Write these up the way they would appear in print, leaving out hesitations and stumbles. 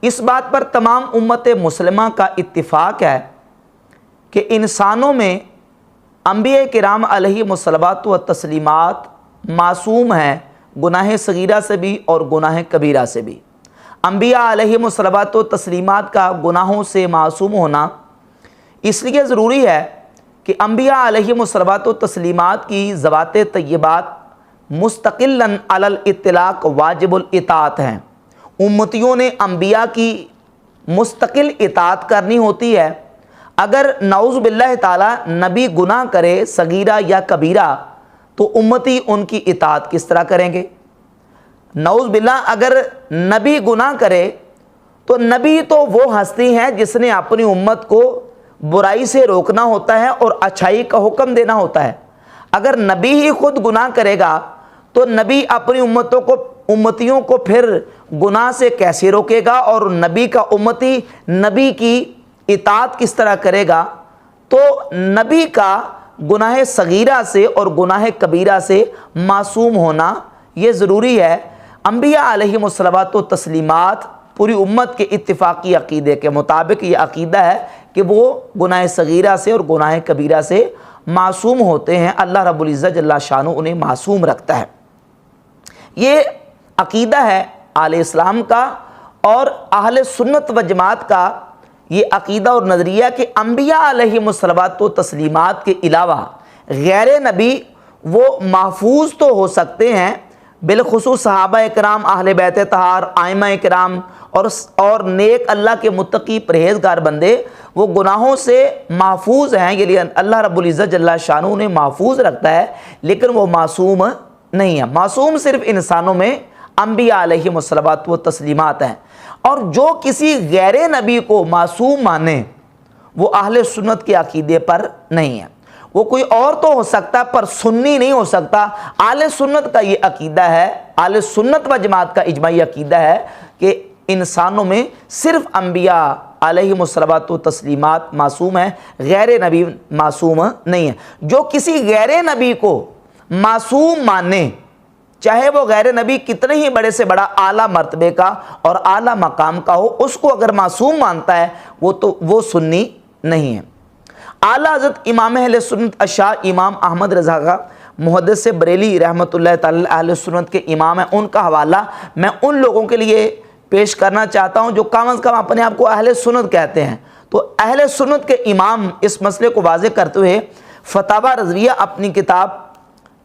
اس بات پر تمام امت مسلمہ کا اتفاق ہے کہ انسانوں میں انبیاء کرام علیہم الصلوات و تسلیمات معصوم ہیں، گناہ صغیرہ سے بھی اور گناہ کبیرہ سے بھی۔ انبیاء علیہم الصلوات و تسلیمات کا گناہوں سے معصوم ہونا اس لیے ضروری ہے کہ انبیاء علیہم الصلوات و تسلیمات کی ذوات طیبات مستقلاً علی الاطلاق واجب الاطاعت ہیں۔ امتیوں نے انبیاء کی مستقل اطاعت کرنی ہوتی ہے۔ اگر نعوذ باللہ تعالیٰ نبی گناہ کرے صغیرہ یا کبیرہ تو امتی ان کی اطاعت کس طرح کریں گے؟ نعوذ باللہ اگر نبی گناہ کرے تو نبی تو وہ ہستی ہے جس نے اپنی امت کو برائی سے روکنا ہوتا ہے اور اچھائی کا حکم دینا ہوتا ہے۔ اگر نبی ہی خود گناہ کرے گا تو نبی اپنی امتیوں کو پھر گناہ سے کیسے روکے گا، اور نبی کا امتی نبی کی اطاعت کس طرح کرے گا؟ تو نبی کا گناہ صغیرہ سے اور گناہ کبیرہ سے معصوم ہونا یہ ضروری ہے۔ انبیاء علیہم الصلوات و تسلیمات پوری امت کے اتفاقی عقیدے کے مطابق یہ عقیدہ ہے کہ وہ گناہ صغیرہ سے اور گناہ کبیرہ سے معصوم ہوتے ہیں۔ اللہ رب العزت جل شانہ انہیں معصوم رکھتا ہے۔ یہ عقیدہ ہے اہل اسلام کا، اور اہل سنت و جماعت کا یہ عقیدہ اور نظریہ کہ انبیاء علیہم الصلوات و تسلیمات کے علاوہ غیر نبی وہ محفوظ تو ہو سکتے ہیں، بالخصوص صحابہ کرام، اہل بیت طہار، ائمہ کرام اور نیک اللہ کے متقی پرہیزگار بندے وہ گناہوں سے محفوظ ہیں، یہ لیے اللہ رب العزت جل شانہ انہیں محفوظ رکھتا ہے، لیکن وہ معصوم نہیں ہے۔ معصوم صرف انسانوں میں انبیاء علیہم الصلوات و تسلیمات ہیں، اور جو کسی غیر نبی کو معصوم مانے وہ اہل سنت کے عقیدے پر نہیں ہے۔ وہ کوئی اور تو ہو سکتا پر سنی نہیں ہو سکتا۔ اہل سنت کا یہ عقیدہ ہے، اہل سنت و جماعت کا اجماعی عقیدہ ہے کہ انسانوں میں صرف انبیاء علیہم الصلوات و تسلیمات معصوم ہیں، غیر نبی معصوم نہیں ہے۔ جو کسی غیر نبی کو معصوم مانے، چاہے وہ غیر نبی کتنے ہی بڑے سے بڑا اعلیٰ مرتبے کا اور اعلیٰ مقام کا ہو، اس کو اگر معصوم مانتا ہے وہ سنی نہیں ہے۔ اعلیٰ حضرت امام اہل سنت اشاع امام احمد رضا کا محدث بریلی رحمۃ اللہ تعالی اہل سنت کے امام ہیں، ان کا حوالہ میں ان لوگوں کے لیے پیش کرنا چاہتا ہوں جو کم از کم اپنے آپ کو اہل سنت کہتے ہیں۔ تو اہل سنت کے امام اس مسئلے کو واضح کرتے ہوئے فتاوی رضویہ اپنی کتاب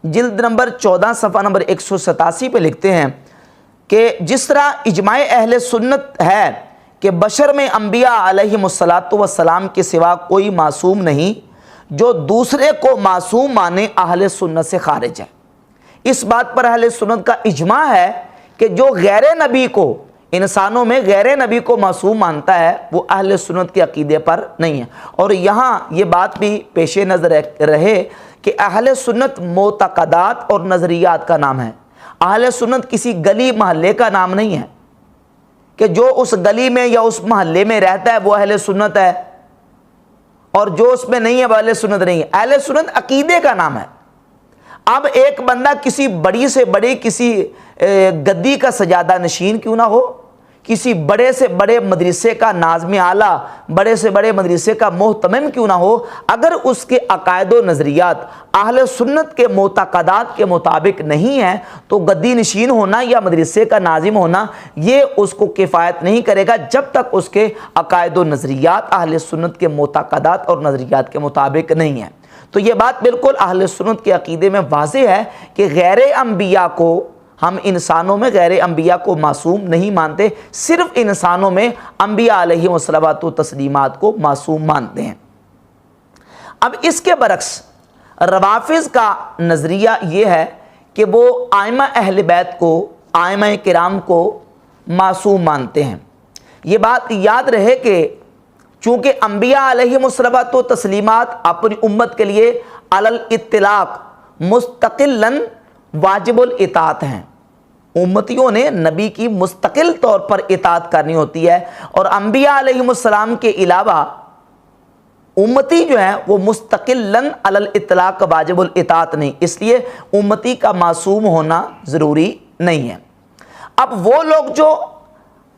جلد نمبر 14 صفحہ نمبر 187 پہ لکھتے ہیں کہ جس طرح اجماع اہل سنت ہے کہ بشر میں انبیاء علیہم الصلاۃ والسلام کے سوا کوئی معصوم نہیں، جو دوسرے کو معصوم مانے اہل سنت سے خارج ہے۔ اس بات پر اہل سنت کا اجماع ہے کہ جو غیر نبی کو، انسانوں میں غیر نبی کو معصوم مانتا ہے وہ اہل سنت کے عقیدے پر نہیں ہے۔ اور یہاں یہ بات بھی پیش نظر رہے کہ اہل سنت معتقدات اور نظریات کا نام ہے۔ اہل سنت کسی گلی محلے کا نام نہیں ہے کہ جو اس گلی میں یا اس محلے میں رہتا ہے وہ اہل سنت ہے، اور جو اس میں نہیں ہے وہ اہل سنت نہیں ہے۔ اہل سنت عقیدے کا نام ہے۔ اب ایک بندہ کسی بڑی سے بڑی کسی گدی کا سجادہ نشین کیوں نہ ہو، کسی بڑے سے بڑے مدرسے کا ناظم اعلیٰ، بڑے سے بڑے مدرسے کا محتمم کیوں نہ ہو، اگر اس کے عقائد و نظریات اہل سنت کے معتقدات کے مطابق نہیں ہیں تو گدی نشین ہونا یا مدرسے کا ناظم ہونا یہ اس کو کفایت نہیں کرے گا جب تک اس کے عقائد و نظریات اہل سنت کے معتقدات اور نظریات کے مطابق نہیں ہیں۔ تو یہ بات بالکل اہل سنت کے عقیدے میں واضح ہے کہ غیر انبیاء کو، ہم انسانوں میں غیر انبیاء کو معصوم نہیں مانتے، صرف انسانوں میں انبیاء علیہم الصلوات و تسلیمات کو معصوم مانتے ہیں۔ اب اس کے برعکس روافض کا نظریہ یہ ہے کہ وہ ائمہ اہل بیت کو، ائمہ کرام کو معصوم مانتے ہیں۔ یہ بات یاد رہے کہ چونکہ انبیاء علیہم الصلوات و تسلیمات اپنی امت کے لیے علی الاطلاق مستقلاً واجب الاطاعت ہیں، امتیوں نے نبی کی مستقل طور پر اطاعت کرنی ہوتی ہے، اور انبیاء علیہم السلام کے علاوہ امتی جو ہے وہ مستقلاً علی الاطلاق واجب الاطاعت نہیں، اس لیے امتی کا معصوم ہونا ضروری نہیں ہے۔ اب وہ لوگ جو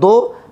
2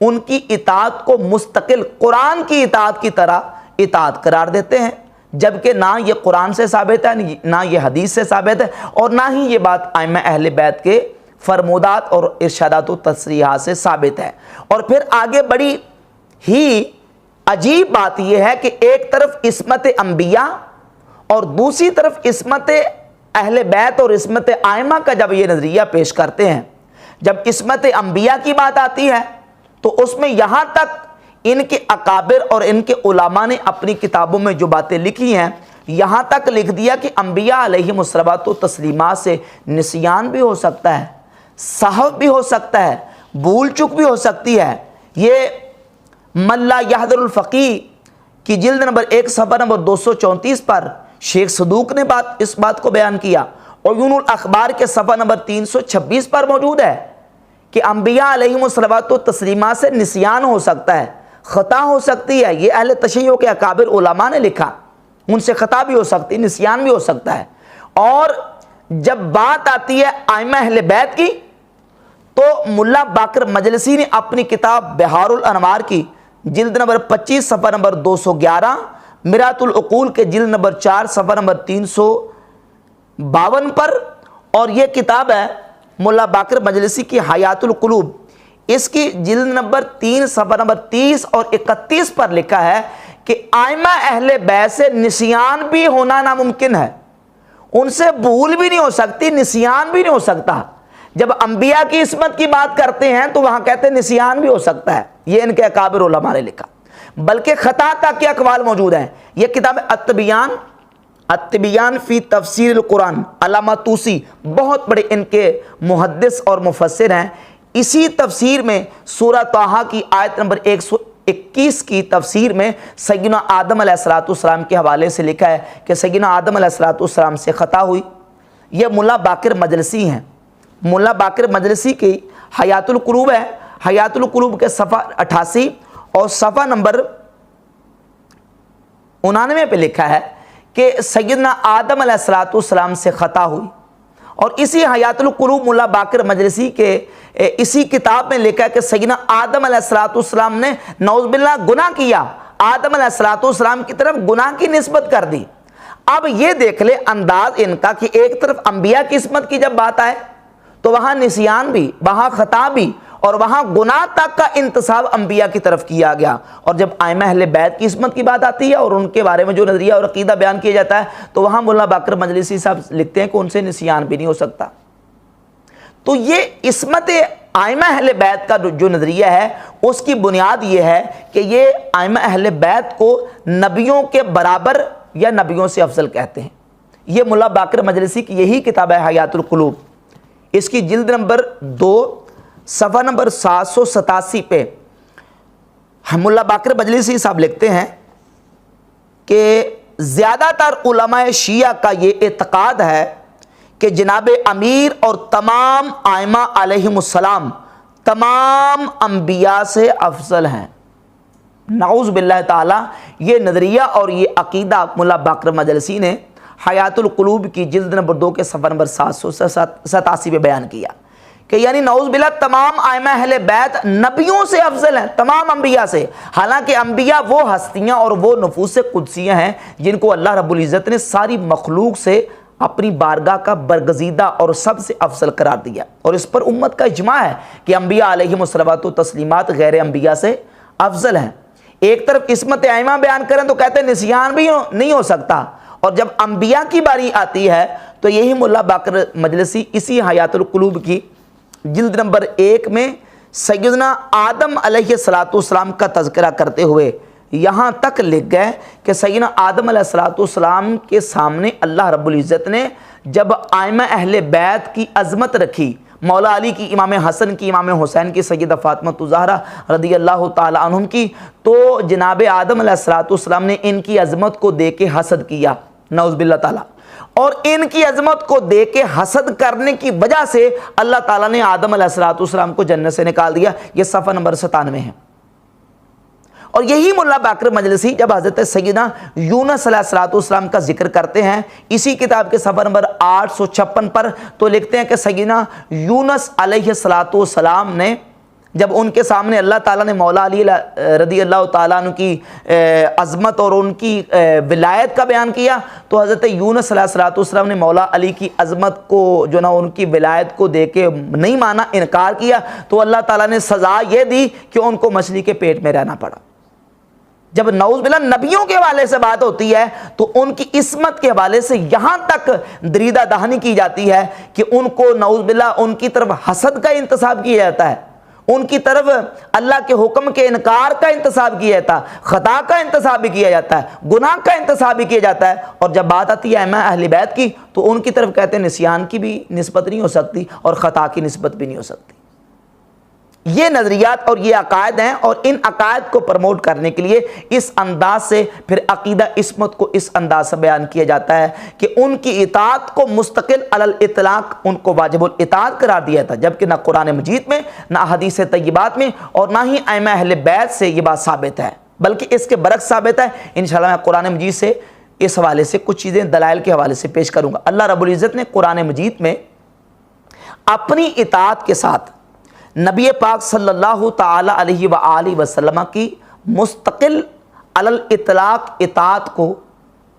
ان کی اطاعت کو مستقل قرآن کی اطاعت کی طرح اطاعت قرار دیتے ہیں، جبکہ نہ یہ قرآن سے ثابت ہے، نہ یہ حدیث سے ثابت ہے، اور نہ ہی یہ بات ائمہ اہل بیت کے فرمودات اور ارشادات و تصریحات سے ثابت ہے۔ اور پھر آگے بڑی ہی عجیب بات یہ ہے کہ ایک طرف عصمت انبیاء اور دوسری طرف عصمت اہل بیت اور عصمت ائمہ کا جب یہ نظریہ پیش کرتے ہیں، جب عصمت انبیاء کی بات آتی ہے تو اس میں یہاں تک ان کے اکابر اور ان کے علماء نے اپنی کتابوں میں جو باتیں لکھی ہیں، یہاں تک لکھ دیا کہ انبیاء علیہم الصلوۃ و تسلیمات سے نسیان بھی ہو سکتا ہے، سہو بھی ہو سکتا ہے، بھول چک بھی ہو سکتی ہے۔ یہ من لا یحضر الفقیہ کی جلد نمبر 1 صفحہ نمبر 234 پر شیخ صدوق نے اس بات کو بیان کیا، اور عیون الاخبار کے صفحہ نمبر 326 پر موجود ہے کہ انبیاء علیہم الصلوۃ و تسلیمات سے نسیان ہو سکتا ہے، خطا ہو سکتی ہے۔ یہ اہل تشیع کے اکابر علماء نے لکھا، ان سے خطا بھی ہو سکتی ہے، نسیان بھی ہو سکتا ہے۔ اور جب بات آتی ہے ائمہ اہل بیت کی تو ملا باقر مجلسی نے اپنی کتاب بہار الانوار کی جلد نمبر 25 صفحہ نمبر 211، مرات العقول کے جلد نمبر 4 صفحہ نمبر 352 پر، اور یہ کتاب ہے ملا باقر مجلسی کی حیات القلوب، اس کی جلد نمبر 3 صفحہ نمبر 30 اور 31 پر لکھا ہے کہ ائمہ اہل بیت سے نسیان بھی ہونا ناممکن ہے، ان سے بھول بھی نہیں ہو سکتی، نسیان بھی نہیں ہو سکتا۔ جب انبیاء کی عصمت کی بات کرتے ہیں تو وہاں کہتے ہیں نسیان بھی ہو سکتا ہے، یہ ان کے اکابر علماء نے لکھا، بلکہ خطا تک کے اقوال موجود ہیں۔ یہ کتاب التبیان فی تفسیر القرآن، علامہ طوسی بہت بڑے ان کے محدث اور مفسر ہیں، اسی تفسیر میں سورہ طٰہٰ کی آیت نمبر 121 کی تفسیر میں سیدنا آدم علیہ السلام کے حوالے سے لکھا ہے کہ سیدنا آدم علیہ السلام سے خطا ہوئی۔ یہ ملا باقر مجلسی ہیں، ملا باقر مجلسی کی حیات القلوب ہے، حیات القلوب کے صفحہ 88 اور صفحہ نمبر 99 پہ لکھا ہے کہ سیدنا آدم علیہ السلام سے خطا ہوئی۔ اور اسی حیات القلوب ملا باقر مجلسی کے اسی کتاب میں لکھا ہے کہ سیدنا آدم علیہ السلام نے نعوذ باللہ گناہ کیا، آدم علیہ السلام کی طرف گناہ کی نسبت کر دی۔ اب یہ دیکھ لے انداز ان کا کہ ایک طرف انبیاء کی عصمت کی جب بات آئے تو وہاں نسیان بھی، وہاں خطا بھی، اور وہاں گناہ تک کا انتساب انبیاء کی طرف کیا گیا۔ اور جب ائمہ اہل بیت کی عصمت کی بات آتی ہے اور ان کے بارے میں جو نظریہ اور عقیدہ بیان کیا جاتا ہے تو وہاں ملا باقر مجلسی صاحب لکھتے ہیں کہ ان سے نسیان بھی نہیں ہو سکتا۔ تو یہ عصمت ائمہ اہل بیت کا جو نظریہ ہے اس کی بنیاد یہ ہے کہ یہ ائمہ اہل بیت کو نبیوں کے برابر یا نبیوں سے افضل کہتے ہیں۔ یہ ملا باقر مجلسی کی یہی کتاب ہے حیات القلوب، اس کی جلد نمبر 2 صفحہ نمبر 787 پہ ملا باقر مجلسی صاحب لکھتے ہیں کہ زیادہ تر علماء شیعہ کا یہ اعتقاد ہے کہ جناب امیر اور تمام ائمہ علیہم السلام تمام انبیاء سے افضل ہیں۔ نعوذ باللہ تعالی، یہ نظریہ اور یہ عقیدہ ملا باقر مجلسی نے حیات القلوب کی جلد نمبر 2 کے صفحہ نمبر 787 پہ بیان کیا کہ یعنی نعوذ باللہ تمام ائمہ اہل بیت نبیوں سے افضل ہیں، تمام انبیاء سے۔ حالانکہ انبیاء وہ ہستیاں اور وہ نفوس قدسیاں ہیں جن کو اللہ رب العزت نے ساری مخلوق سے اپنی بارگاہ کا برگزیدہ اور سب سے افضل قرار دیا، اور اس پر امت کا اجماع ہے کہ انبیاء علیہم الصلوۃ و تسلیمات غیر انبیاء سے افضل ہیں۔ ایک طرف عصمت ائمہ بیان کریں تو کہتے ہیں نسیان بھی نہیں ہو سکتا، اور جب انبیاء کی باری آتی ہے تو یہی ملا باقر مجلسی اسی حیات القلوب کی جلد نمبر 1 میں سیدنا آدم علیہ السلام کا تذکرہ کرتے ہوئے یہاں تک لکھ گئے کہ سیدنا آدم علیہ السلام کے سامنے اللہ رب العزت نے جب ائمہ اہل بیت کی عظمت رکھی، مولا علی کی، امام حسن کی، امام حسین کی، سیدہ فاطمہ الزہرا رضی اللہ تعالی عنہم کی، تو جناب آدم علیہ السلام نے ان کی عظمت کو دیکھ کے حسد کیا، نعوذ باللہ تعالی، اور ان کی عظمت کو دیکھ کے حسد کرنے کی وجہ سے اللہ تعالیٰ نے آدم علیہ السلام کو جنت سے نکال دیا۔ یہ صفحہ نمبر 97 ہے۔ اور یہی ملا باقر مجلسی جب حضرت سیدنا یونس علیہ السلام کا ذکر کرتے ہیں اسی کتاب کے صفحہ نمبر 856 پر، تو لکھتے ہیں کہ سیدنا یونس علیہ السلام نے جب ان کے سامنے اللہ تعالیٰ نے مولا علی رضی اللہ تعالیٰ عنہ کی عظمت اور ان کی ولایت کا بیان کیا تو حضرت یونس علیہ السلام نے مولا علی کی عظمت کو جو نا ان کی ولایت کو دے کے نہیں مانا، انکار کیا، تو اللہ تعالیٰ نے سزا یہ دی کہ ان کو مچھلی کے پیٹ میں رہنا پڑا۔ جب نعوذ باللہ نبیوں کے حوالے سے بات ہوتی ہے تو ان کی عصمت کے حوالے سے یہاں تک دریدہ دہانی کی جاتی ہے کہ ان کو نعوذ باللہ ان کی طرف حسد کا انتساب کیا جاتا ہے، ان کی طرف اللہ کے حکم کے انکار کا انتساب کیا جاتا ہے، خطا کا انتساب بھی کیا جاتا ہے، گناہ کا انتساب بھی کیا جاتا ہے، اور جب بات آتی ہے ائمہ اہل بیت کی تو ان کی طرف کہتے ہیں نسیان کی بھی نسبت نہیں ہو سکتی اور خطا کی نسبت بھی نہیں ہو سکتی۔ یہ نظریات اور یہ عقائد ہیں، اور ان عقائد کو پروموٹ کرنے کے لیے اس انداز سے پھر عقیدہ عصمت کو اس انداز سے بیان کیا جاتا ہے کہ ان کی اطاعت کو مستقل علی الاطلاق ان کو واجب الاطاعت قرار دیا تھا، جبکہ نہ قرآن مجید میں، نہ حدیث طیبات میں، اور نہ ہی ائمہ اہل بیت سے یہ بات ثابت ہے، بلکہ اس کے برعکس ثابت ہے۔ انشاءاللہ میں قرآن مجید سے اس حوالے سے کچھ چیزیں دلائل کے حوالے سے پیش کروں گا۔ اللہ رب العزت نے قرآن مجید میں اپنی اطاعت کے ساتھ نبی پاک صلی اللہ تعالی علیہ وآلہ وسلم کی مستقل علی الاطلاق اطاعت کو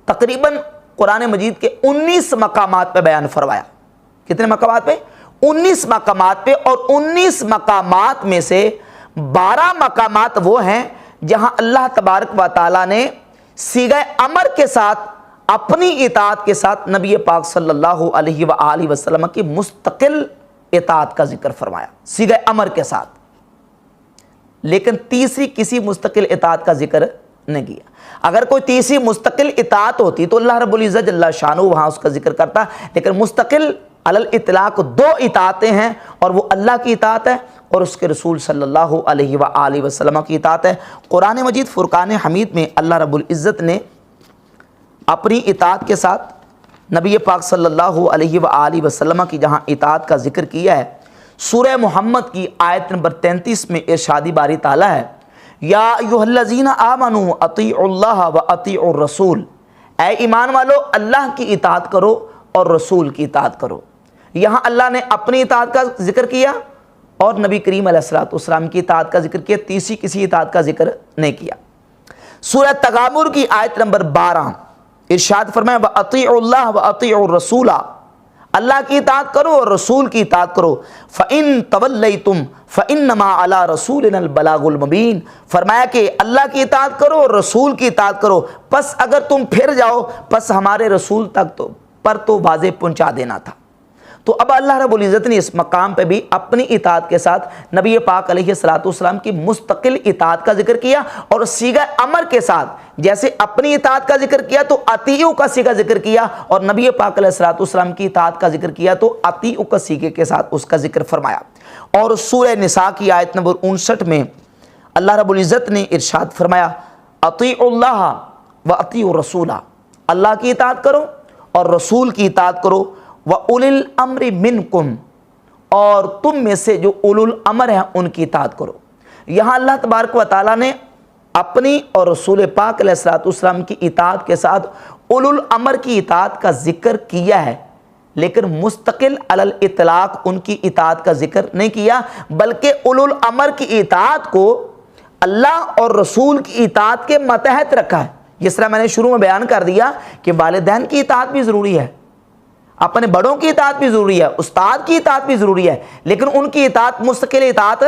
تقریباً قرآن مجید کے 19 مقامات پہ بیان فرمایا۔ کتنے مقامات پہ؟ 19 مقامات پہ، اور 19 مقامات میں سے 12 مقامات وہ ہیں جہاں اللہ تبارک و تعالیٰ نے صیغہ امر کے ساتھ اپنی اطاعت کے ساتھ نبی پاک صلی اللہ علیہ وآلہ وسلم کی مستقل اطاعت کا ذکر فرمایا صیغہ امر کے ساتھ، لیکن تیسری کسی مستقل اطاعت کا ذکر نہیں کیا۔ اگر کوئی تیسری مستقل اطاعت ہوتی تو اللہ رب العزت جل شانہ وہاں اس کا ذکر کرتا، لیکن مستقل علی الاطلاق 2 اطاعتیں ہیں، اور وہ اللہ کی اطاعت ہے اور اس کے رسول صلی اللہ علیہ وآلہ وسلم کی اطاعت ہے۔ قرآن مجید فرقان حمید میں اللہ رب العزت نے اپنی اطاعت کے ساتھ نبی پاک صلی اللہ علیہ وآلہ وسلم کی جہاں اطاعت کا ذکر کیا ہے، سورہ محمد کی آیت نمبر 33 میں ارشادی باری تعالیٰ ہے، یا ایھا الذین آمنوا اطیعوا اللہ واطیعوا الرسول، اے ایمان والو اللہ کی اطاعت کرو اور رسول کی اطاعت کرو۔ یہاں اللہ نے اپنی اطاعت کا ذکر کیا اور نبی کریم علیہ السلام کی اطاعت کا ذکر کیا، تیسری کسی اطاعت کا ذکر نہیں کیا۔ سورہ تغابر کی آیت نمبر 12 ارشاد فرمایا وَأَطِيعُوا اللَّهَ وَأَطِيعُوا الرَّسُولَ، اللہ کی اطاعت کرو اور رسول کی اطاعت کرو۔ فَإِن تَوَلَّيْتُمْ فَإِنَّمَا عَلَىٰ رَسُولِنَا الْبَلَاغُ الْمُبِينُ، فرمایا کہ اللہ کی اطاعت کرو اور رسول کی اطاعت کرو، پس اگر تم پھر جاؤ پس ہمارے رسول تک پر تو واضح پہنچا دینا تھا۔ تو اب اللہ رب العزت نے اس مقام پہ بھی اپنی اطاعت کے ساتھ نبی پاک علیہ السلام کی مستقل اطاعت کا ذکر کیا، اور صیغہ امر کے ساتھ جیسے اپنی اطاعت کا ذکر کیا تو اطیعوا کا صیغہ ذکر کیا، اور نبی پاک علیہ السلام کی اطاعت کا ذکر کیا تو اطیعوا کا صیغے کے ساتھ اس کا ذکر فرمایا۔ اور سورہ نساء کی آیت نمبر 59 میں اللہ رب العزت نے ارشاد فرمایا اطیعوا اللہ واطیعوا الرسول، اللہ کی اطاعت کرو اور رسول کی اطاعت کرو، وَأُولِي الْأَمْرِ مِنْكُمْ، اور تم میں سے جو اولو الامر ہیں ان کی اطاعت کرو۔ یہاں اللہ تبارک و تعالیٰ نے اپنی اور رسول پاک علیہ السلام کی اطاعت کے ساتھ اولو الامر کی اطاعت کا ذکر کیا ہے، لیکن مستقل علی الاطلاق ان کی اطاعت کا ذکر نہیں کیا، بلکہ اولو الامر کی اطاعت کو اللہ اور رسول کی اطاعت کے ماتحت رکھا ہے۔ جس طرح میں نے شروع میں بیان کر دیا کہ والدین کی اطاعت بھی ضروری ہے، اپنے بڑوں کی اطاعت بھی ضروری ہے، استاد کی اطاعت بھی ضروری ہے، لیکن ان کی اطاعت مستقل اطاعت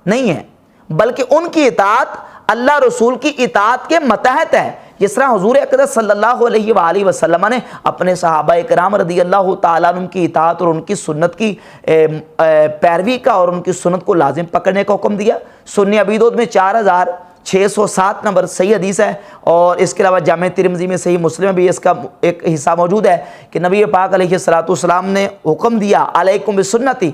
نہیں ہے، بلکہ ان کی اطاعت اللہ رسول کی اطاعت کے ماتحت ہے۔ جس طرح حضور اقدس صلی اللہ علیہ وآلہ وسلم نے اپنے صحابہ کرام رضی اللہ تعالیٰ عنہ کی اطاعت اور ان کی سنت کی پیروی کا اور ان کی سنت کو لازم پکڑنے کا حکم دیا۔ سنن ابی داؤد میں 4607 نمبر صحیح حدیث ہے، اور اس کے علاوہ جامع ترمذی میں صحیح مسلم میں بھی اس کا ایک حصہ موجود ہے کہ نبی پاک علیہ السلام نے حکم دیا علیکم بسنتی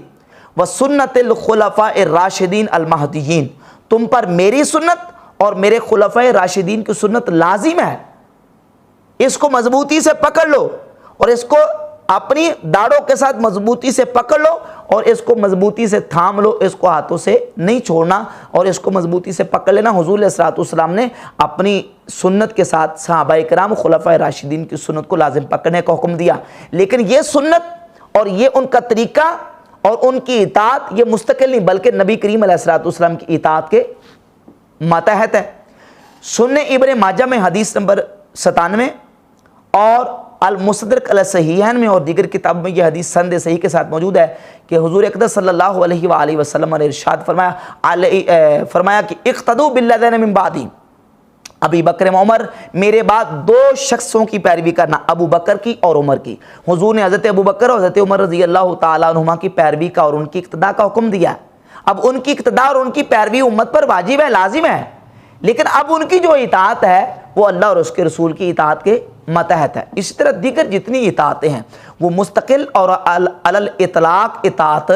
وسنت الخلفاء الراشدین المہدیین، تم پر میری سنت اور میرے خلفاء راشدین کی سنت لازم ہے، اس کو مضبوطی سے پکڑ لو اور اس کو اپنی داڑوں کے ساتھ مضبوطی سے پکڑ لو اور اس کو مضبوطی سے تھام لو، اس کو ہاتھوں سے نہیں چھوڑنا اور اس کو مضبوطی سے پکڑ لینا۔ حضور علیہ السلام نے اپنی سنت کے ساتھ صحابہ کرام خلفاء راشدین کی سنت کو لازم پکڑنے کا حکم دیا، لیکن یہ سنت اور یہ ان کا طریقہ اور ان کی اطاعت یہ مستقل نہیں بلکہ نبی کریم علیہ الصلوۃ والسلام کی اطاعت کے ماتحت ہے۔ سنن ابن ماجہ میں حدیث نمبر 97 اور المستدرک علی الصحیحین میں اور دیگر کتاب میں یہ حدیث سند صحیح کے ساتھ موجود ہے کہ حضور اقدس صلی اللہ علیہ وآلہ وسلم نے ارشاد فرمایا کہ اقتدوا بالذین من بعدی، ابی بکر و عمر، میرے بعد دو شخصوں کی پیروی کرنا، ابو بکر کی اور عمر کی۔ حضور نے حضرت ابو بکر اور حضرت عمر رضی اللہ تعالیٰ عنہما کی پیروی کا اور ان کی اقتداء کا حکم دیا ہے۔ اب ان کی اقتداء اور ان کی پیروی امت پر واجب ہے، لازم ہے، لیکن اب ان کی جو اطاعت ہے وہ اللہ اور اس کے رسول کی اطاعت کے ماتحت ہے۔ اسی طرح دیگر جتنی اطاعتیں ہیں وہ مستقل اور علی الاطلاق اطاعت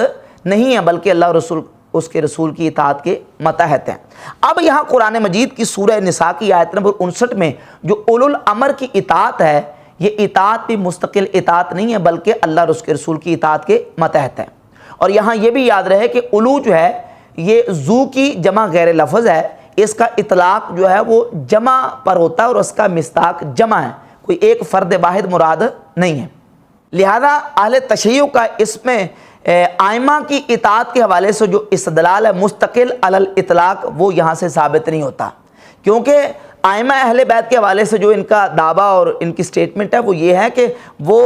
نہیں ہے بلکہ اللہ اور رسول اس کے رسول کی اطاعت کے ماتحت ہیں۔ اب یہاں قرآن مجید کی سورہ نساء کی آیت نمبر 59 میں جو اولو الامر کی اطاعت ہے، یہ اطاعت بھی مستقل اطاعت نہیں ہے بلکہ اللہ اور اس کے رسول کی اطاعت کے ماتحت ہے۔ اور یہاں یہ بھی یاد رہے کہ اولو جو ہے یہ ذو کی جمع غیر لفظ ہے، اس کا اطلاق جو ہے وہ جمع پر ہوتا ہے اور اس کا مصداق جمع ہے، کوئی ایک فرد واحد مراد نہیں ہے۔ لہذا اہل تشیع کا اس میں ائمہ کی اطاعت کے حوالے سے جو استدلال ہے مستقل علی الاطلاق وہ یہاں سے ثابت نہیں ہوتا، کیونکہ ائمہ اہل بیت کے حوالے سے جو ان کا دعویٰ اور ان کی سٹیٹمنٹ ہے وہ یہ ہے کہ وہ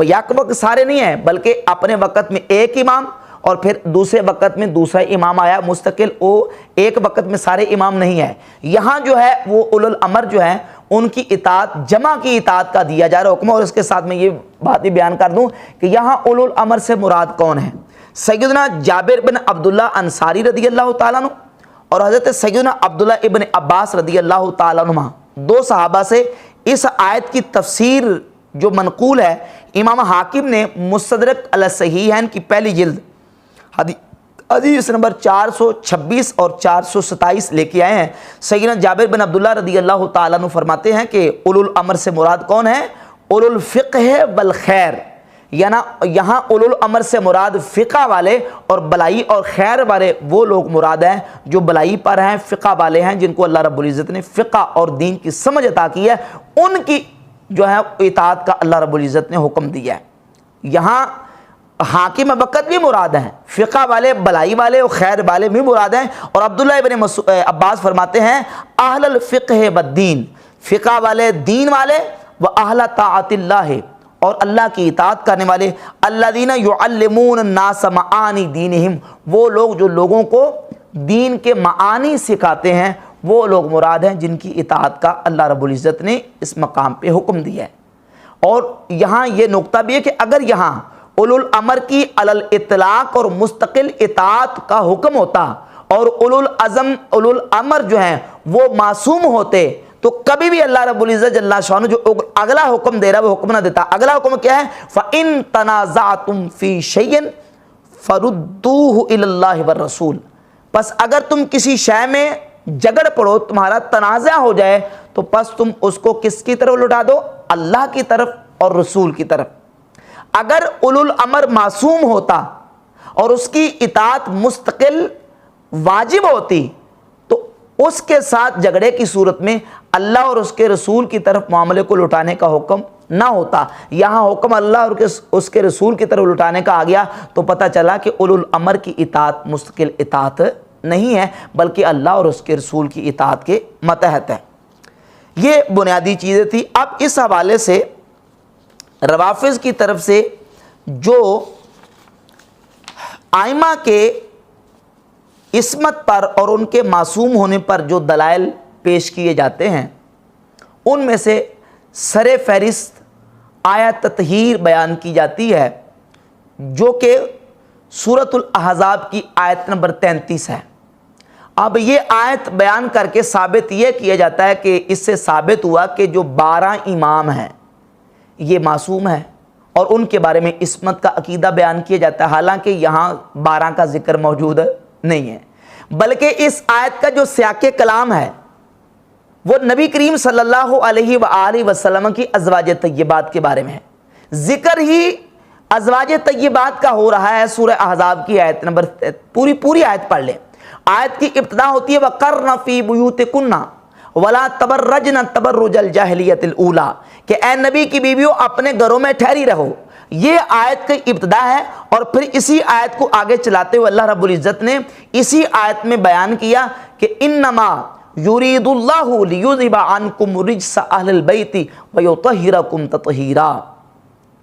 یک وقت سارے نہیں ہیں بلکہ اپنے وقت میں ایک امام اور پھر دوسرے وقت میں دوسرا امام آیا، مستقل وہ ایک وقت میں سارے امام نہیں ہے۔ یہاں جو ہے وہ اولو الامر جو ہیں ان کی اطاعت جمع کی اطاعت کا دیا جا رہا حکم، اور اس کے ساتھ میں یہ بات بھی بیان کر دوں کہ یہاں اولو الامر سے مراد کون ہے؟ سیدنا جابر بن عبداللہ انصاری رضی اللہ تعالیٰ عنہ اور حضرت سیدنا عبداللہ ابن عباس رضی اللہ تعالیٰ عنہ، دو صحابہ سے اس آیت کی تفسیر جو منقول ہے امام حاکم نے مستدرک علی الصحیحین کی پہلی جلد حدیث نمبر 426 اور 427 لے کے آئے ہیں۔ سیدنا جابر بن عبداللہ رضی اللہ تعالیٰ عنہ فرماتے ہیں کہ اولو الامر سے مراد کون ہے؟ اولو الفقہ والخیر، یعنی یہاں اولو الامر سے مراد فقہ والے اور بلائی اور خیر والے وہ لوگ مراد ہیں جو بلائی پر ہیں، فقہ والے ہیں جن کو اللہ رب العزت نے فقہ اور دین کی سمجھ عطا کی ہے، ان کی جو ہے اطاعت کا اللہ رب العزت نے حکم دیا ہے۔ یہاں حاکم وقت بھی مراد ہیں، فقہ والے بلائی والے اور خیر والے بھی مراد ہیں، اور عبداللہ ابن عباس فرماتے ہیں اہل الفقہ والدین، فقہ والے دین والے، و اہل طاعت اللہ اور اللہ کی اطاعت کرنے والے، الذین یعلمون الناس معانی دینہم، وہ لوگ جو لوگوں کو دین کے معانی سکھاتے ہیں، وہ لوگ مراد ہیں جن کی اطاعت کا اللہ رب العزت نے اس مقام پہ حکم دیا ہے۔ اور یہاں یہ نقطہ بھی ہے کہ اگر یہاں اولو الامر کی علی الاطلاق اور مستقل اطاعت کا حکم ہوتا اور اولو الامر جو ہیں وہ معصوم ہوتے تو کبھی بھی اللہ رب العزت جل شانہ جو اگلا حکم دے رہا ہے وہ حکم نہ دیتا۔ اگلا حکم کیا ہے؟ فَإِن تَنَازَعْتُمْ فِي شَيْءٍ فَرُدُّوهُ إِلَى اللَّهِ وَالرَّسُولِ، پس اگر تم کسی شے میں جھگڑ پڑو، تمہارا تنازع ہو جائے تو پس تم اس کو کس کی طرف لوٹا دو؟ اللہ کی طرف اور رسول کی طرف۔ اگر اولو الامر معصوم ہوتا اور اس کی اطاعت مستقل واجب ہوتی تو اس کے ساتھ جھگڑے کی صورت میں اللہ اور اس کے رسول کی طرف معاملے کو لٹانے کا حکم نہ ہوتا۔ یہاں حکم اللہ اور اس کے رسول کی طرف لٹانے کا آ گیا تو پتہ چلا کہ اولو الامر کی اطاعت مستقل اطاعت نہیں ہے بلکہ اللہ اور اس کے رسول کی اطاعت کے ماتحت ہے۔ یہ بنیادی چیزیں تھی۔ اب اس حوالے سے روافض کی طرف سے جو ائمہ کے عصمت پر اور ان کے معصوم ہونے پر جو دلائل پیش کیے جاتے ہیں ان میں سے سر فہرست آیت تطہیر بیان کی جاتی ہے جو کہ سورۃ الاحزاب کی آیت نمبر 33 ہے۔ اب یہ آیت بیان کر کے ثابت یہ کیا جاتا ہے کہ اس سے ثابت ہوا کہ جو 12 امام ہیں یہ معصوم ہے اور ان کے بارے میں عصمت کا عقیدہ بیان کیا جاتا ہے، حالانکہ یہاں 12 کا ذکر موجود نہیں ہے، بلکہ اس آیت کا جو سیاق کلام ہے وہ نبی کریم صلی اللہ علیہ وآلہ وسلم کی ازواج طیبات کے بارے میں ہے۔ ذکر ہی ازواج طیبات کا ہو رہا ہے سورہ احزاب کی آیت نمبر پوری آیت پڑھ لیں۔ آیت کی ابتدا ہوتی ہے وَقَرْنَ فِي بُيُوتِكُنَّ وَلَا تَبَرَّجْنَ تَبَرُّجَ الْجَاهِلِيَّةِ الْأُولَىٰ، کہ اے نبی کی بیویوں اپنے گھروں میں ٹھہری رہو، یہ آیت کی ابتدا ہے، اور پھر اسی آیت کو آگے چلاتے ہوئے اللہ رب العزت نے اسی آیت میں بیان کیا کہ انما یرید اللہ لیذھب عنکم رجس اہل البیت ویطہرکم تطہیرا،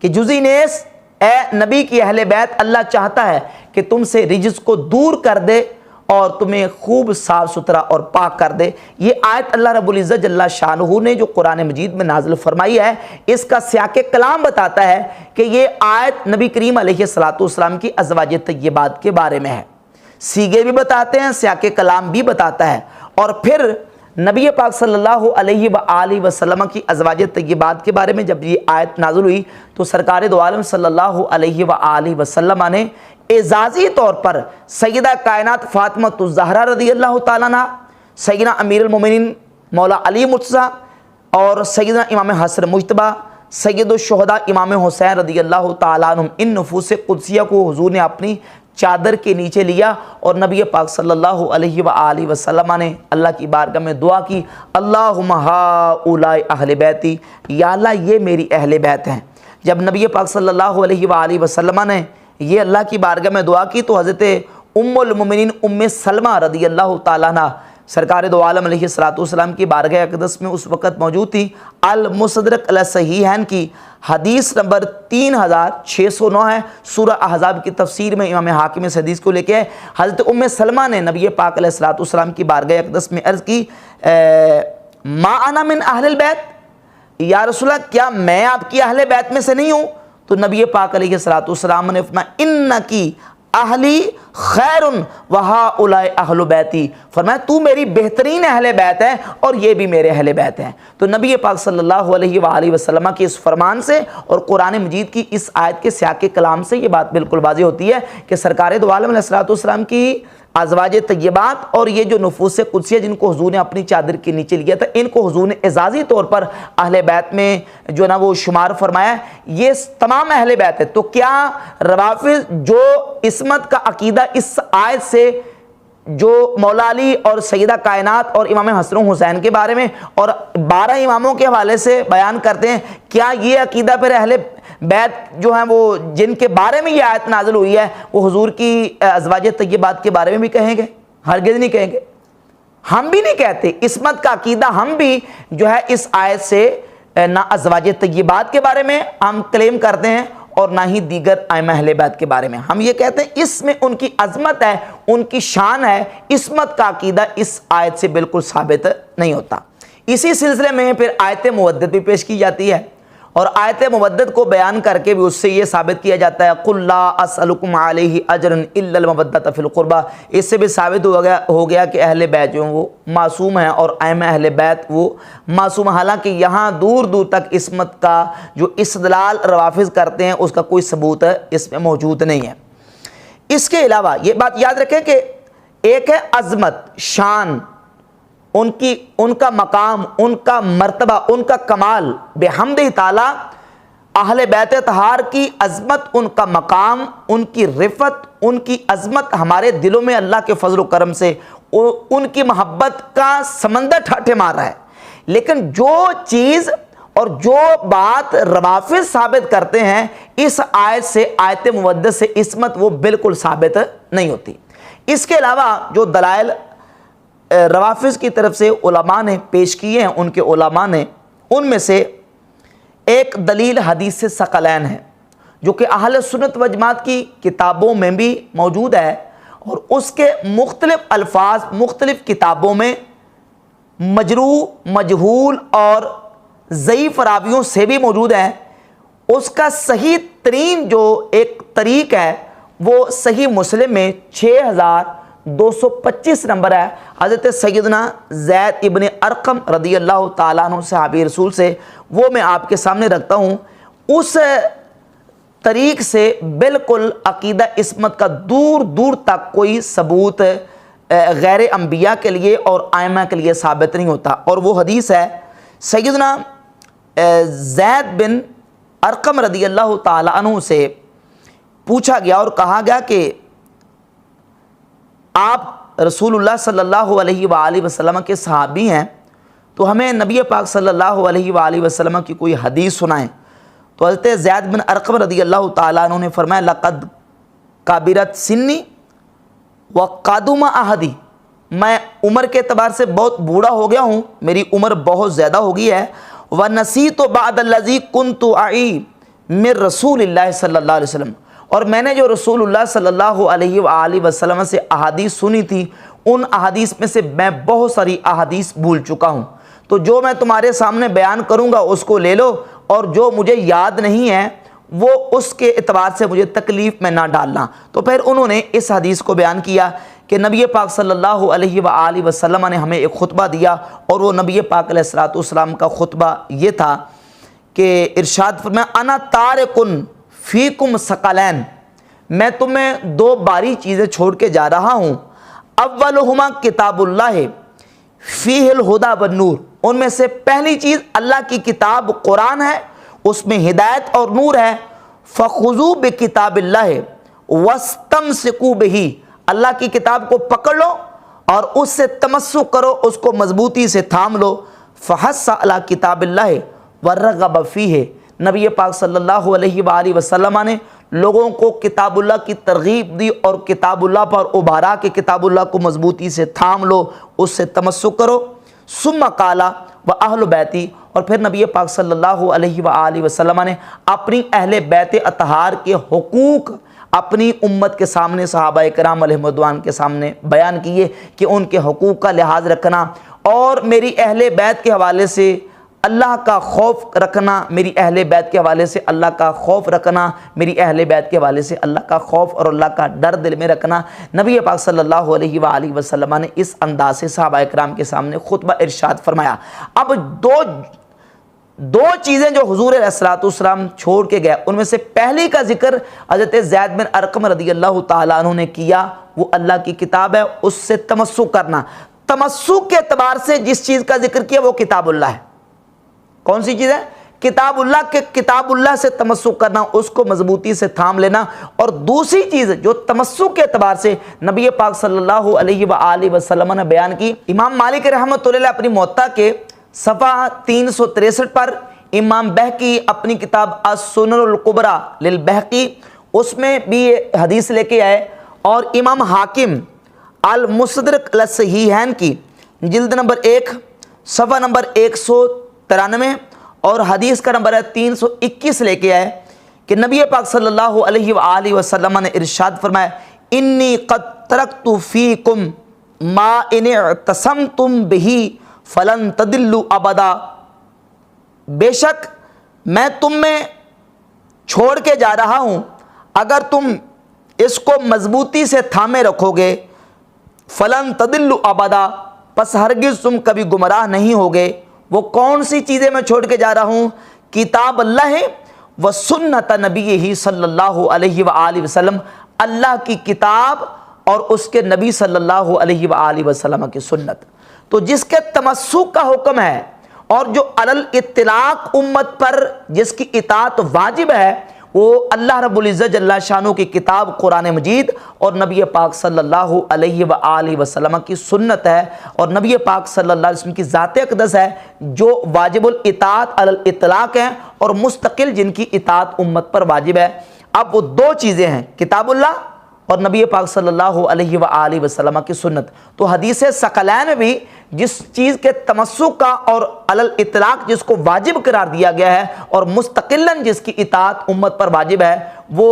کہ جزئی نیز اے نبی کی اہل بیت اللہ چاہتا ہے کہ تم سے رجس کو دور کر دے اور تمہیں خوب صاف ستھرا اور پاک کر دے۔ یہ آیت اللہ رب العزت جل شانہ نے جو قرآن مجید میں نازل فرمائی ہے، اس کا سیاق کلام بتاتا ہے کہ یہ آیت نبی کریم علیہ السلام کی ازواج طیبات کے بارے میں ہے۔ سیغے بھی بتاتے ہیں، سیاق کلام بھی بتاتا ہے، اور پھر نبی پاک صلی اللہ علیہ وآلہ وسلم کی ازواج طیبات کے بارے میں جب یہ آیت نازل ہوئی تو سرکار دو عالم صلی اللہ علیہ وآلہ وسلم نے اعزازی طور پر سیدہ کائنات فاطمہ الزہرا رضی اللہ تعالیٰ عنہ، سیدنا امیر المومنین مولا علی مرتضیٰ اور سیدنا امام حسن مجتبیٰ، سید الشہداء امام حسین رضی اللہ تعالیٰ عنہ، ان نفوس قدسیہ کو حضور نے اپنی چادر کے نیچے لیا اور نبی پاک صلی اللہ علیہ وآلہ وسلم نے اللہ کی بارگاہ میں دعا کی، اللہم ہؤلاء اہل بیتی، یا اللہ یہ میری اہل بیت ہیں۔ جب نبی پاک صلی اللہ علیہ وآلہ وسلم نے یہ اللہ کی بارگاہ میں دعا کی تو حضرت ام المومنین ام سلمہ رضی اللہ تعالیٰ عنہ سرکار دو عالم علیہ السلام کی بارگاہ اقدس میں اس وقت موجود تھی۔ المستدرک علی الصحیحین کی حدیث نمبر 3609 ہے، سورہ احزاب کی تفسیر میں امام حاکم اس حدیث کو لے کے حضرت ام سلمہ نے نبی پاک علیہ السلام کی بارگاہ اقدس میں عرض کی، ما انا من اہل البیت، یا رسول اللہ کیا میں آپ کی اہل بیت میں سے نہیں ہوں؟ تو نبی پاک علیہ السلام نے فرمایا انکی اہلی خیر وہؤلاء اہل بیتی، فرمایا تو میری بہترین اہل بیت ہے اور یہ بھی میرے اہل بیت ہیں۔ تو نبی پاک صلی اللہ علیہ وآلہ وسلم کی اس فرمان سے اور قرآن مجید کی اس آیت کے سیاق کلام سے یہ بات بالکل واضح ہوتی ہے کہ سرکار دو عالم علیہ السلام کی ازواج طیبات اور یہ جو نفوس قدسیہ جن کو حضور نے اپنی چادر کے نیچے لیا تھا، ان کو حضور نے اعزازی طور پر اہل بیت میں جو نا وہ شمار فرمایا، یہ تمام اہل بیت ہے۔ تو کیا روافض جو عصمت کا عقیدہ اس آیت سے جو مولا علی اور سیدہ کائنات اور امام حسن و حسین کے بارے میں اور 12 اماموں کے حوالے سے بیان کرتے ہیں، کیا یہ عقیدہ پھر اہل بیت جو ہیں وہ جن کے بارے میں یہ آیت نازل ہوئی ہے وہ حضور کی ازواج طیبات کے بارے میں بھی کہیں گے؟ ہرگز نہیں کہیں گے۔ ہم بھی نہیں کہتے، عصمت کا عقیدہ ہم بھی جو ہے اس آیت سے نہ ازواج طیبات کے بارے میں ہم کلیم کرتے ہیں اور نہ ہی دیگر ائمہ اہل بیت کے بارے میں۔ ہم یہ کہتے ہیں اس میں ان کی عظمت ہے، ان کی شان ہے، عصمت کا عقیدہ اس آیت سے بالکل ثابت نہیں ہوتا۔ اسی سلسلے میں پھر آیت مودت بھی پیش کی جاتی ہے، اور آیت مودت کو بیان کر کے بھی اس سے یہ ثابت کیا جاتا ہے قُلْ لَا أَسْأَلُكُمْ عَلَيْهِ أَجْرًا إِلَّا الْمَوَدَّةَ فِي الْقُرْبَى، اس سے بھی ثابت ہو گیا کہ اہل بیت جو ہیں وہ معصوم ہیں اور ائمہ اہل بیت وہ معصوم، حالانکہ یہاں دور دور تک عصمت کا جو استدلال روافض کرتے ہیں اس کا کوئی ثبوت اس میں موجود نہیں ہے۔ اس کے علاوہ یہ بات یاد رکھیں کہ ایک ہے عظمت، شان، ان کا مقام، ان کا مرتبہ، ان کا کمال، بحمدہ تعالی اہل بیت طہار کی عظمت، ان کا مقام، ان کی رفعت، ان کی عظمت ہمارے دلوں میں اللہ کے فضل و کرم سے ان کی محبت کا سمندر ٹھاٹھے مار رہا ہے۔ لیکن جو چیز اور جو بات روافض ثابت کرتے ہیں اس آیت سے، آیت مودت سے عصمت وہ بالکل ثابت نہیں ہوتی۔ اس کے علاوہ جو دلائل روافض کی طرف سے علماء نے پیش کیے ہیں، ان کے علماء نے ان میں سے ایک دلیل حدیث ثقلین ہے جو کہ اہل سنت و جماعت کی کتابوں میں بھی موجود ہے، اور اس کے مختلف الفاظ مختلف کتابوں میں مجروح، مجہول اور ضعیف راویوں سے بھی موجود ہے۔ اس کا صحیح ترین جو ایک طریق ہے وہ صحیح مسلم میں 6225 نمبر ہے، حضرت سیدنا زید ابن ارقم رضی اللہ تعالیٰ عنہ صحابی رسول سے، وہ میں آپ کے سامنے رکھتا ہوں۔ اس طریق سے بالکل عقیدہ عصمت کا دور دور تک کوئی ثبوت غیر انبیاء کے لیے اور ائمہ کے لیے ثابت نہیں ہوتا، اور وہ حدیث ہے سیدنا زید بن ارقم رضی اللہ تعالیٰ عنہ سے پوچھا گیا اور کہا گیا کہ آپ رسول اللہ صلی اللہ علیہ وآلہ وسلم کے صحابی ہیں، تو ہمیں نبی پاک صلی اللہ علیہ وآلہ وسلم کی کوئی حدیث سنائیں۔ تو حضرت زید بن ارقم رضی اللہ تعالیٰ عنہ نے فرمایا لقد کابرت سنی وقادم احدی، میں عمر کے اعتبار سے بہت بوڑھا ہو گیا ہوں، میری عمر بہت زیادہ ہو گئی ہے، ونسیت بعد الذی کنت اعی من رسول اللہ صلی اللہ علیہ وسلم، اور میں نے جو رسول اللہ صلی اللہ علیہ وآلہ وسلم سے احادیث سنی تھی ان احادیث میں سے میں بہت ساری احادیث بھول چکا ہوں، تو جو میں تمہارے سامنے بیان کروں گا اس کو لے لو، اور جو مجھے یاد نہیں ہے وہ اس کے اعتبار سے مجھے تکلیف میں نہ ڈالنا۔ تو پھر انہوں نے اس حدیث کو بیان کیا کہ نبی پاک صلی اللہ علیہ وآلہ وسلم نے ہمیں ایک خطبہ دیا، اور وہ نبی پاک علیہ الصلوۃ والسلام کا خطبہ یہ تھا کہ ارشاد فرمایا انا تارکن فیکم ثقلین، میں تمہیں دو باری چیزیں چھوڑ کے جا رہا ہوں، اولہما کتاب اللہ فیہ الہدی والنور، ان میں سے پہلی چیز اللہ کی کتاب قرآن ہے، اس میں ہدایت اور نور ہے، فخذوا بکتاب اللہ واستمسکوا بہ، اللہ کی کتاب کو پکڑ لو اور اس سے تمسک کرو، اس کو مضبوطی سے تھام لو، فحث علی کتاب اللہ ورغب فیہ، نبی پاک صلی اللہ علیہ وآلہ وسلم نے لوگوں کو کتاب اللہ کی ترغیب دی اور کتاب اللہ پر ابھارا کہ کتاب اللہ کو مضبوطی سے تھام لو، اس سے تمسک کرو، ثم قال واہل بیتی، اور پھر نبی پاک صلی اللہ علیہ وآلہ وسلم نے اپنی اہل بیت اطہار کے حقوق اپنی امت کے سامنے صحابہ کرام علیہم رضوان کے سامنے بیان کیے کہ ان کے حقوق کا لحاظ رکھنا، اور میری اہل بیت کے حوالے سے اللہ کا خوف رکھنا، میری اہل بیت کے حوالے سے اللہ کا خوف رکھنا، میری اہل بیت کے حوالے سے اللہ کا خوف اور اللہ کا ڈر دل میں رکھنا۔ نبی پاک صلی اللہ علیہ وآلہ وسلم نے اس انداز سے صحابہ کرام کے سامنے خطبہ ارشاد فرمایا۔ اب دو چیزیں جو حضور علیہ الصلوۃ والسلام چھوڑ کے گئے، ان میں سے پہلی کا ذکر حضرت زید بن ارقم رضی اللہ تعالیٰ عنہ نے کیا، وہ اللہ کی کتاب ہے، اس سے تمسک کرنا۔ تمسک کے اعتبار سے جس چیز کا ذکر کیا وہ کتاب اللہ ہے۔ کون سی چیز ہے؟ کتاب اللہ کے، کتاب اللہ سے تمسک کرنا، اس کو مضبوطی سے تھام لینا۔ اور دوسری چیز جو تمسک کے اعتبار سے نبی پاک صلی اللہ علیہ وآلہ وسلم نے بیان کی، امام مالک رحمۃ اللہ اپنی موطا کے صفحہ 363 پر، امام بہقی اپنی کتاب السنن الکبریٰ للبہقی اس میں بھی یہ حدیث لے کے آئے، اور امام حاکم المستدرک علی الصحیحین کی جلد نمبر 1 صفحہ نمبر 193 اور حدیث کا نمبر ہے 321 لے کے آئے کہ نبی پاک صلی اللہ علیہ وآلہ وسلم نے ارشاد فرمایا انی قد ترکت فیکم ما ان اعتصمتم بہ فلن تضلوا ابدا، بے شک میں تم میں چھوڑ کے جا رہا ہوں، اگر تم اس کو مضبوطی سے تھامے رکھو گے، فلن تضلوا ابدا، پس ہرگز تم کبھی گمراہ نہیں ہوگے۔ وہ کون سی چیزیں میں چھوڑ کے جا رہا ہوں؟ کتاب اللہ و سنت نبی صلی اللہ علیہ وآلہ وسلم، اللہ کی کتاب اور اس کے نبی صلی اللہ علیہ وآلہ وسلم کی سنت۔ تو جس کے تمسک کا حکم ہے اور جو علی الاطلاق امت پر جس کی اطاعت واجب ہے، وہ اللہ رب العزت جل شانہ کی کتاب قرآن مجید اور نبی پاک صلی اللہ علیہ وآلہ وسلم کی سنت ہے، اور نبی پاک صلی اللہ علیہ وسلم کی ذات اقدس ہے جو واجب الاطاعت علی الاطلاق ہیں اور مستقل جن کی اطاعت امت پر واجب ہے۔ اب وہ دو چیزیں ہیں، کتاب اللہ اور نبی پاک صلی اللہ علیہ وآلہ وسلم کی سنت۔ تو حدیث ثقلین میں بھی جس چیز کے تمسک کا اور علی الاطلاق جس کو واجب قرار دیا گیا ہے اور مستقلاً جس کی اطاعت امت پر واجب ہے، وہ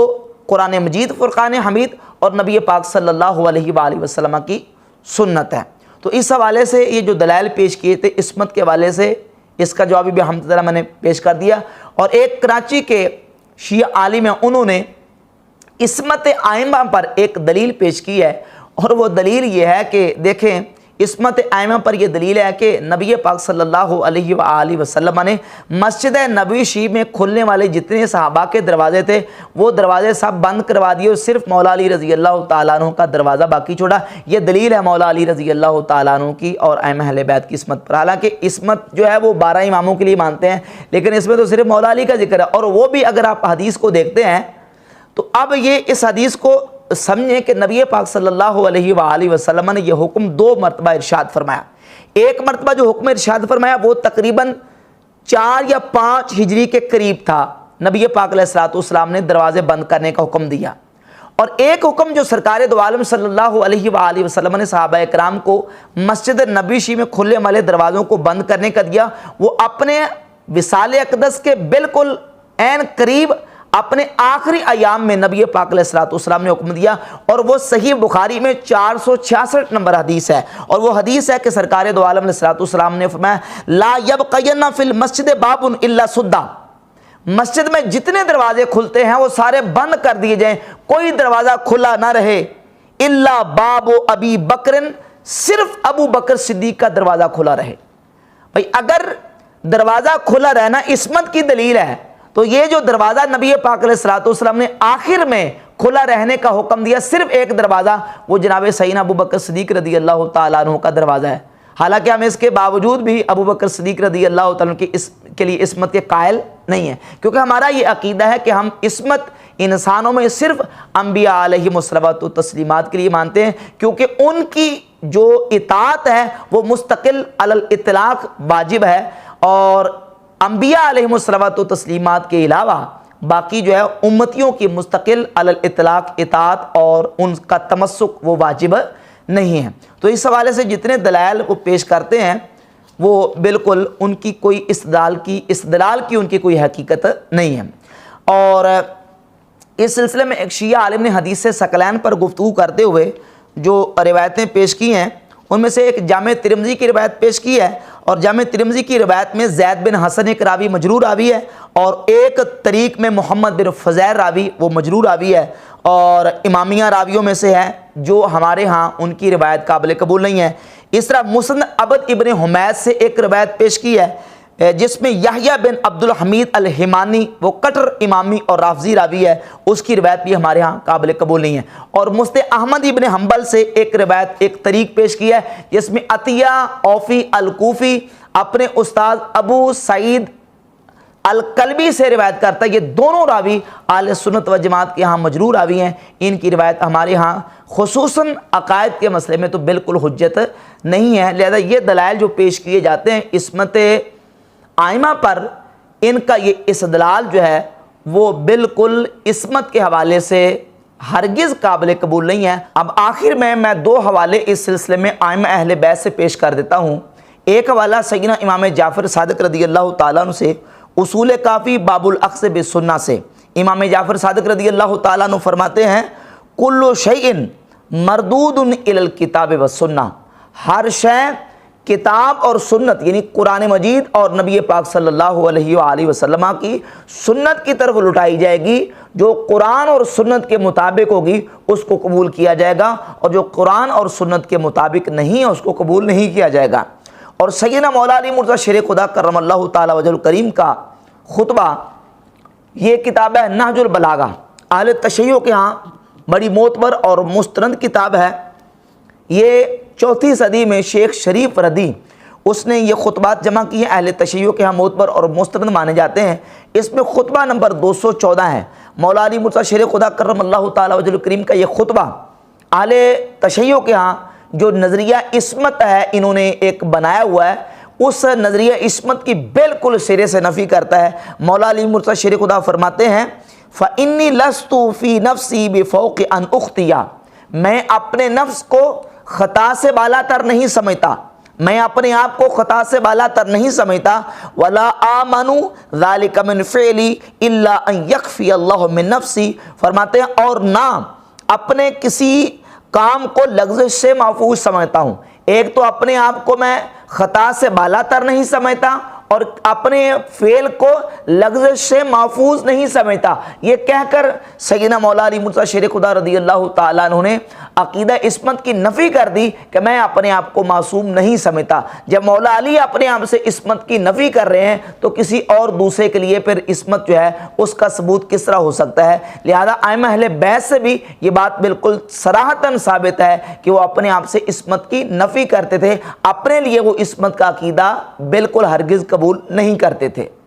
قرآن مجید، فرقان حمید اور نبی پاک صلی اللہ علیہ وآلہ وسلم کی سنت ہے۔ تو اس حوالے سے یہ جو دلائل پیش کیے تھے عصمت کے حوالے سے، اس کا جواب بھی الحمدللہ میں نے پیش کر دیا۔ اور ایک کراچی کے شیعہ عالم ہیں، انہوں نے عصمت ائمہ پر ایک دلیل پیش کی ہے، اور وہ دلیل یہ ہے کہ دیکھیں عصمت ائمہ پر یہ دلیل ہے کہ نبی پاک صلی اللہ علیہ وآلہ وسلم نے مسجد نبوی شریف میں کھلنے والے جتنے صحابہ کے دروازے تھے وہ دروازے سب بند کروا دیے، اور صرف مولا علی رضی اللہ تعالیٰ عنہ کا دروازہ باقی چھوڑا۔ یہ دلیل ہے مولا علی رضی اللہ تعالیٰ عنہ کی اور ائمہ اہل بیت کی عصمت پر۔ حالانکہ عصمت جو ہے وہ 12 اماموں کے لیے مانتے ہیں، لیکن اس میں تو صرف مولا علی کا ذکر ہے، اور وہ بھی اگر آپ حدیث کو دیکھتے ہیں تو اب یہ اس حدیث کو سمجھیں کہ نبی پاک صلی اللہ علیہ وآلہ وسلم نے یہ حکم 2 مرتبہ ارشاد فرمایا۔ ایک مرتبہ جو حکم ارشاد فرمایا وہ تقریباً 4 یا 5 ہجری کے قریب تھا، نبی پاک علیہ الصلوۃ والسلام نے دروازے بند کرنے کا حکم دیا، اور ایک حکم جو سرکار دو عالم صلی اللہ علیہ وآلہ وسلم نے صحابہ کرام کو مسجد نبوی میں کھلے والے دروازوں کو بند کرنے کا دیا، وہ اپنے وصال اقدس کے بالکل عین قریب اپنے آخری ایام میں نبی پاک علیہ الصلوۃ والسلام نے حکم دیا، اور وہ صحیح بخاری میں 466 نمبر حدیث ہے، اور وہ حدیث ہے کہ سرکار دو عالم علیہ الصلوۃ والسلام نے فرمایا لا یبقین فی المسجد باب الا سدا، مسجد میں جتنے دروازے کھلتے ہیں وہ سارے بند کر دیے جائیں، کوئی دروازہ کھلا نہ رہے، الا باب ابی بکر، صرف ابو بکر صدیق کا دروازہ کھلا رہے۔ بھئی اگر دروازہ کھلا رہنا عصمت کی دلیل ہے تو یہ جو دروازہ نبی پاک علیہ الصلوۃ والسلام نے آخر میں کھلا رہنے کا حکم دیا، صرف ایک دروازہ، وہ جناب سیدنا ابو بکر صدیق رضی اللہ تعالیٰ عنہ کا دروازہ ہے۔ حالانکہ ہم اس کے باوجود بھی ابو بکر صدیق رضی اللہ تعالیٰ عنہ کے لیے عصمت کے قائل نہیں ہیں، کیونکہ ہمارا یہ عقیدہ ہے کہ ہم عصمت انسانوں میں صرف انبیاء علیہم الصلوۃ والتسلیمات کے لیے مانتے ہیں، کیونکہ ان کی جو اطاعت ہے وہ مستقل علی الاطلاق واجب ہے، اور انبیاء علیہم الصلوۃ والتسلیمات کے علاوہ باقی جو ہے امتیوں کی مستقل علی الاطلاق اطاعت اور ان کا تمسک وہ واجب نہیں ہے۔ تو اس حوالے سے جتنے دلائل وہ پیش کرتے ہیں وہ بالکل ان کی کوئی استدلال کی ان کی کوئی حقیقت نہیں ہے۔ اور اس سلسلے میں ایک شیعہ عالم نے حدیث ثقلین پر گفتگو کرتے ہوئے جو روایتیں پیش کی ہیں ان میں سے ایک جامع ترمذی کی روایت پیش کی ہے، اور جامع ترمذی کی روایت میں زید بن حسن ایک راوی مجرور راوی ہے، اور ایک طریق میں محمد بن فضیل راوی وہ مجرور راوی ہے، اور امامیہ راویوں میں سے ہے جو ہمارے ہاں ان کی روایت قابل قبول نہیں ہے۔ اس طرح مسند عبد ابن حمید سے ایک روایت پیش کی ہے جس میں یحییٰ بن عبد الحمید الحمانی وہ کٹر امامی اور رافضی راوی ہے، اس کی روایت بھی ہمارے ہاں قابل قبول نہیں ہے۔ اور مستد احمد ابن حنبل سے ایک روایت ایک طریق پیش کی ہے جس میں عطیہ اوفی الکوفی اپنے استاد ابو سعید الکلبی سے روایت کرتا ہے۔ یہ دونوں راوی اہل سنت و جماعت کے ہاں مجرور راوی ہیں، ان کی روایت ہمارے ہاں خصوصاً عقائد کے مسئلے میں تو بالکل حجت نہیں ہے، لہذا یہ دلائل جو پیش کیے جاتے ہیں عصمت آئمہ پر، ان کا یہ استدلال جو ہے وہ بالکل عصمت کے حوالے سے ہرگز قابل قبول نہیں ہے۔ اب آخر میں دو حوالے اس سلسلے میں آئمہ اہل بیت سے پیش کر دیتا ہوں۔ ایک حوالہ سیدنا امام جعفر صادق رضی اللہ تعالیٰ عنہ سے اصول کافی باب الاخذ بالسنہ سے، امام جعفر صادق رضی اللہ تعالیٰ عنہ فرماتے ہیں کل شیء مردود الی الکتاب والسنہ، ہر شے کتاب اور سنت یعنی قرآن مجید اور نبی پاک صلی اللہ علیہ وآلہ وسلم کی سنت کی طرف لٹائی جائے گی، جو قرآن اور سنت کے مطابق ہوگی اس کو قبول کیا جائے گا، اور جو قرآن اور سنت کے مطابق نہیں ہے اس کو قبول نہیں کیا جائے گا۔ اور سیدنا مولا علی مرتضیٰ شیر خدا کرم اللہ تعالی وجہ الکریم کا خطبہ، یہ کتاب ہے نہج البلاغہ، اہل تشیع کے ہاں بڑی معتبر اور مستند کتاب ہے۔ یہ 4 صدی میں شیخ شریف ردی اس نے یہ خطبات جمع کی ہیں، اہل تشیع کے ہاں معتبر اور مستند مانے جاتے ہیں۔ اس میں خطبہ نمبر 214 ہے، مولا علی مرتضیٰ شیر خدا کرم اللہ تعالی وجہ الکریم کا یہ خطبہ اہل تشیع کے ہاں جو نظریہ عصمت ہے انہوں نے ایک بنایا ہوا ہے، اس نظریہ عصمت کی بالکل سرے سے نفی کرتا ہے۔ مولا علی مرتضیٰ شیر خدا فرماتے ہیں فَإِنِّي لَسْتُ فِي نَفْسِي بِفَوْقِ أَنْ أُخْطِيَ، میں اپنے نفس کو خطا سے بالا تر نہیں سمجھتا، میں اپنے آپ کو خطا سے بالا تر نہیں سمجھتا۔ وَلَا آمَنُ ذَلِكَ مِنْ فِعْلِي إِلَّا أَنْ يَكْفِيَ اللَّهُ مِنْ نَفْسِي، فرماتے ہیں اور نہ اپنے کسی کام کو لغزش سے محفوظ سمجھتا ہوں، ایک تو اپنے آپ کو میں خطا سے بالا تر نہیں سمجھتا اور اپنے فعل کو لغزش سے محفوظ نہیں سمجھتا۔ یہ کہہ کر سیدنا مولا علی مرتضیٰ شیر خدا رضی اللہ تعالیٰ عنہ نے عقیدہ عصمت کی نفی کر دی کہ میں اپنے آپ کو معصوم نہیں سمجھتا۔ جب مولا علی اپنے آپ سے عصمت کی نفی کر رہے ہیں تو کسی اور دوسرے کے لیے پھر عصمت جو ہے اس کا ثبوت کس طرح ہو سکتا ہے؟ لہذا ائمہ اہل بیت سے بھی یہ بات بالکل صراحتاً ثابت ہے کہ وہ اپنے آپ سے عصمت کی نفی کرتے تھے، اپنے لیے وہ عصمت کا عقیدہ بالکل ہرگز قبول نہیں کرتے تھے۔